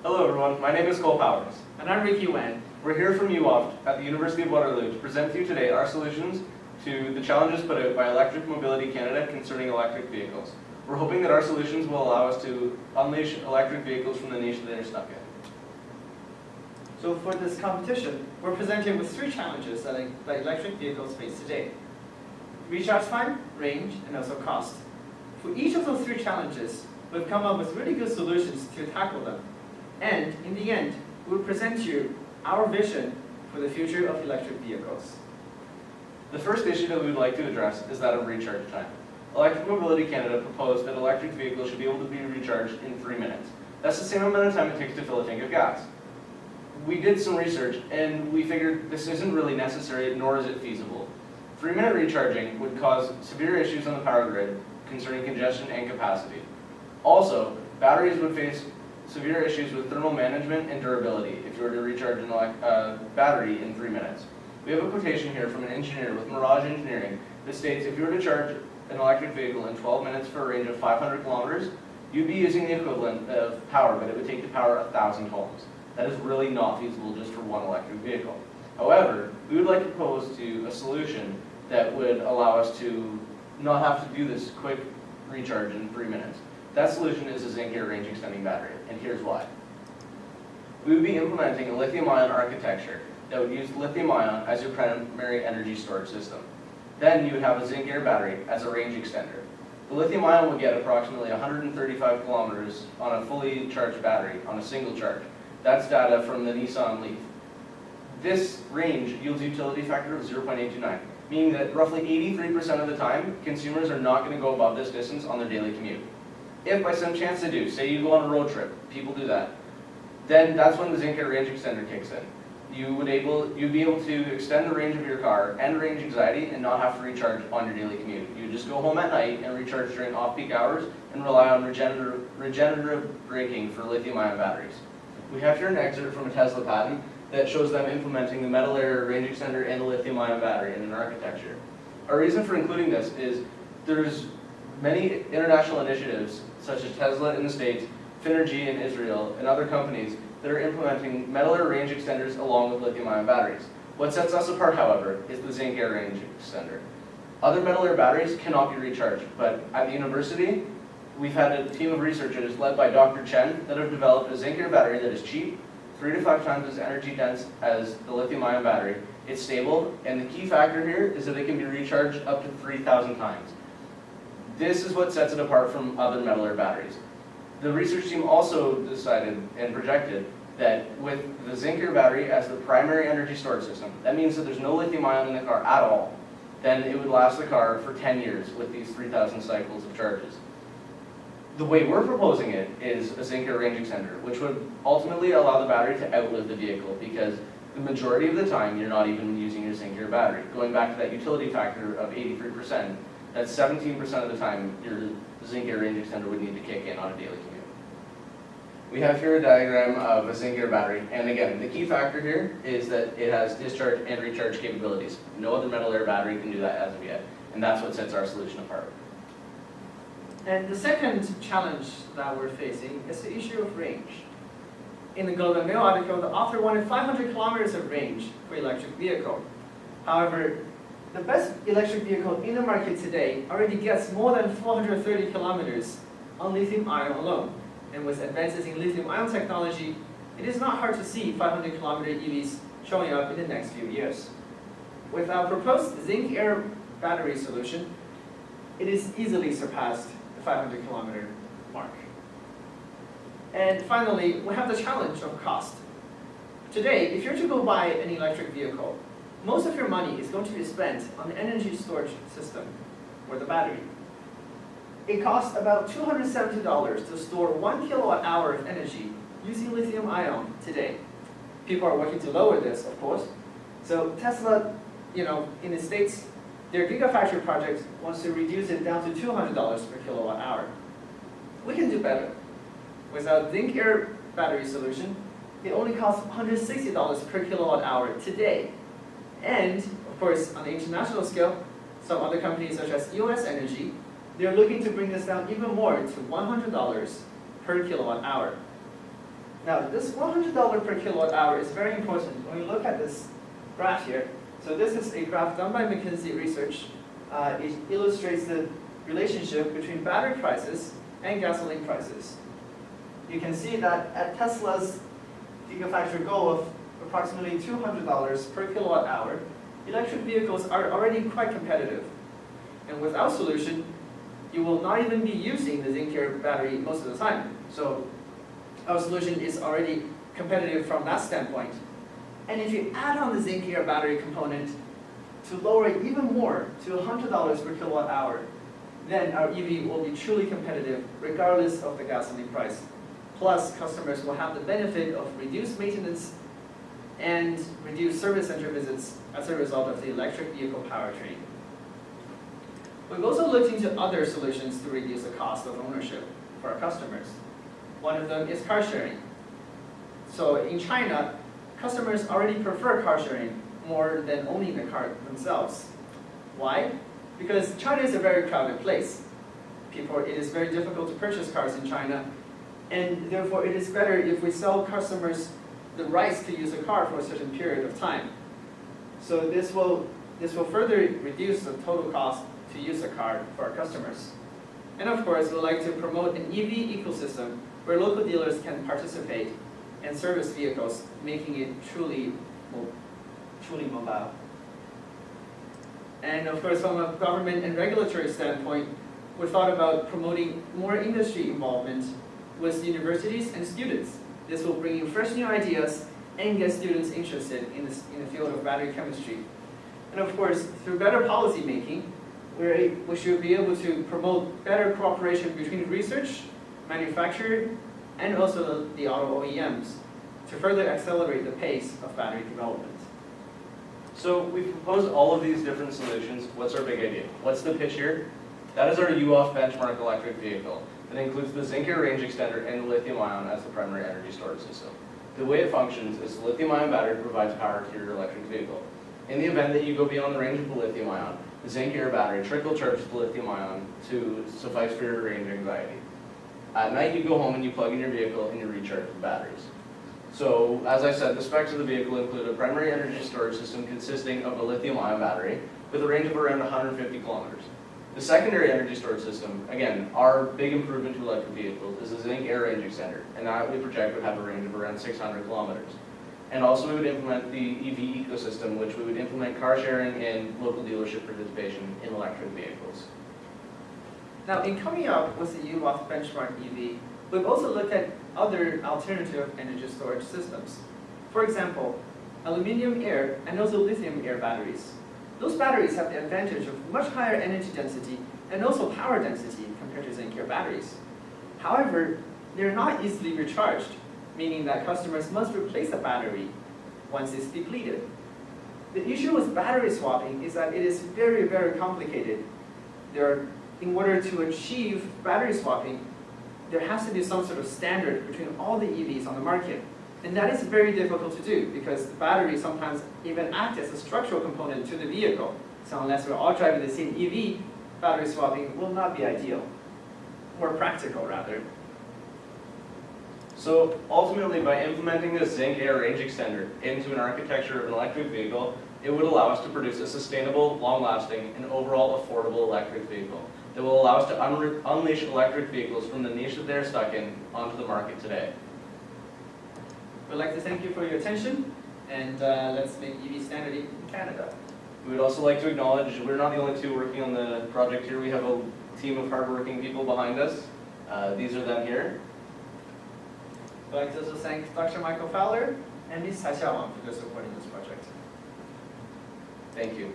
Hello everyone, my name is Cole Powers. And I'm Rickey Wang. We're here from UWAFT at the University of Waterloo to present to you today our solutions to the challenges put out by Electric Mobility Canada concerning electric vehicles. We're hoping that our solutions will allow us to unleash electric vehicles from the niche that they're stuck in. So for this competition, we're presenting with three challenges that electric vehicles face today: recharge time, range, and also cost. For each of those three challenges, we've come up with really good solutions to tackle them. And in the end, we'll present you our vision for the future of electric vehicles. The first issue that we would like to address is that of recharge time. Electric Mobility Canada proposed that electric vehicles should be able to be recharged in 3 minutes. That's the same amount of time it takes to fill a tank of gas. We did some research and we figured this isn't really necessary, nor is it feasible. 3-minute recharging would cause severe issues on the power grid concerning congestion and capacity. Also, batteries would face severe issues with thermal management and durability if you were to recharge a battery in 3 minutes. We have a quotation here from an engineer with Mirage Engineering that states if you were to charge an electric vehicle in 12 minutes for a range of 500 kilometers, you'd be using the equivalent of power, but it would take to power 1,000 homes. That is really not feasible just for one electric vehicle. However, we would like to propose to you a solution that would allow us to not have to do this quick recharge in 3 minutes. That solution is a zinc-air range extending battery, and here's why. We would be implementing a lithium-ion architecture that would use lithium-ion as your primary energy storage system. Then you would have a zinc-air battery as a range extender. The lithium-ion would get approximately 135 kilometers on a fully charged battery on a single charge. That's data from the Nissan Leaf. This range yields a utility factor of 0.829, meaning that roughly 83% of the time, consumers are not going to go above this distance on their daily commute. If by some chance they do, say you go on a road trip, people do that, then that's when the zinc-air range extender kicks in. You'd be able to extend the range of your car and range anxiety and not have to recharge on your daily commute. You just go home at night and recharge during off-peak hours and rely on regenerative braking for lithium-ion batteries. We have here an excerpt from a Tesla patent that shows them implementing the metal layer range extender and a lithium-ion battery in an architecture. Our reason for including this is there's many international initiatives, such as Tesla in the States, Finergy in Israel, and other companies that are implementing metal layer range extenders along with lithium-ion batteries. What sets us apart, however, is the zinc-air range extender. Other metal layer batteries cannot be recharged, but at the university, we've had a team of researchers led by Dr. Chen that have developed a zinc-air battery that is cheap, 3 to 5 times as energy dense as the lithium-ion battery. It's stable, and the key factor here is that it can be recharged up to 3,000 times. This is what sets it apart from other metal layer batteries. The research team also decided and projected that with the zinc-air battery as the primary energy storage system, that means that there's no lithium-ion in the car at all, then it would last the car for 10 years with these 3,000 cycles of charges. The way we're proposing it is a zinc-air range extender, which would ultimately allow the battery to outlive the vehicle because the majority of the time you're not even using your zinc-air battery. Going back to that utility factor of 83%, that's 17% of the time your zinc-air range extender would need to kick in on a daily commute. We have here a diagram of a zinc-air battery, and again, the key factor here is that it has discharge and recharge capabilities. No other metal layer battery can do that as of yet, and that's what sets our solution apart. And the second challenge that we're facing is the issue of range. In the Globe and Mail article, the author wanted 500 kilometers of range for electric vehicle. However, the best electric vehicle in the market today already gets more than 430 kilometers on lithium-ion alone. And with advances in lithium-ion technology, it is not hard to see 500-kilometer EVs showing up in the next few years. With our proposed zinc-air battery solution, it is easily surpassed the 500-kilometer mark. And finally, we have the challenge of cost. Today, if you're to go buy an electric vehicle, most of your money is going to be spent on the energy storage system, or the battery. It costs about $270 to store 1 kilowatt hour of energy using lithium-ion today. People are working to lower this, of course. So Tesla, in the States, their Gigafactory project wants to reduce it down to $200 per kilowatt hour. We can do better. With our zinc-air battery solution, it only costs $160 per kilowatt hour today. And, of course, on the international scale, some other companies such as US Energy, they're looking to bring this down even more to $100 per kilowatt hour. Now, this $100 per kilowatt hour is very important when we look at this graph here. So this is a graph done by McKinsey Research. It illustrates the relationship between battery prices and gasoline prices. You can see that at Tesla's gigafactory goal of approximately $200 per kilowatt hour, electric vehicles are already quite competitive. And with our solution, you will not even be using the zinc air battery most of the time. So our solution is already competitive from that standpoint. And if you add on the zinc air battery component to lower it even more to $100 per kilowatt hour, then our EV will be truly competitive regardless of the gasoline price. Plus, customers will have the benefit of reduced maintenance and reduced service center visits as a result of the electric vehicle powertrain. We've also looked into other solutions to reduce the cost of ownership for our customers. One of them is car sharing. So in China, customers already prefer car sharing more than owning the car themselves. Why? Because China is a very crowded place. It is very difficult to purchase cars in China, and therefore it is better if we sell customers the rights to use a car for a certain period of time. So this will further reduce the total cost to use a car for our customers. And of course, we'd like to promote an EV ecosystem where local dealers can participate and service vehicles, making it truly mobile. And of course, from a government and regulatory standpoint, we thought about promoting more industry involvement with universities and students. This will bring in fresh new ideas and get students interested in the field of battery chemistry. And of course, through better policy making, we should be able to promote better cooperation between research, manufacturer, and also the auto OEMs to further accelerate the pace of battery development. So we've proposed all of these different solutions. What's our big idea? What's the pitch here? That is our UWAFT benchmark electric vehicle. That includes the zinc air range extender and the lithium ion as the primary energy storage system. The way it functions is the lithium ion battery provides power to your electric vehicle. In the event that you go beyond the range of the lithium ion, the zinc air battery trickle charges the lithium ion to suffice for your range anxiety. At night you go home and you plug in your vehicle and you recharge the batteries. So, as I said, the specs of the vehicle include a primary energy storage system consisting of a lithium-ion battery with a range of around 150 kilometers. The secondary energy storage system, again, our big improvement to electric vehicles, is a zinc air range extender, and that we project would have a range of around 600 kilometers. And also we would implement the EV ecosystem, which we would implement car sharing and local dealership participation in electric vehicles. Now, in coming up with the UWAFT benchmark EV, we've also looked at other alternative energy storage systems. For example, aluminum air and also lithium air batteries. Those batteries have the advantage of much higher energy density and also power density compared to zinc air batteries. However, they're not easily recharged, meaning that customers must replace the battery once it's depleted. The issue with battery swapping is that it is very, very complicated. In order to achieve battery swapping, there has to be some sort of standard between all the EVs on the market. And that is very difficult to do because the batteries sometimes even act as a structural component to the vehicle. So unless we're all driving the same EV, battery swapping will not be ideal. More practical, rather. So ultimately, by implementing this zinc air range extender into an architecture of an electric vehicle, it would allow us to produce a sustainable, long-lasting, and overall affordable electric vehicle that will allow us to unleash electric vehicles from the niche that they're stuck in onto the market today. We'd like to thank you for your attention, and let's make EV standard in Canada. We would also like to acknowledge we're not the only two working on the project here. We have a team of hardworking people behind us. These are them here. We'd like to also thank Dr. Michael Fowler and Ms. Caixia Wang for their support in this project. Thank you.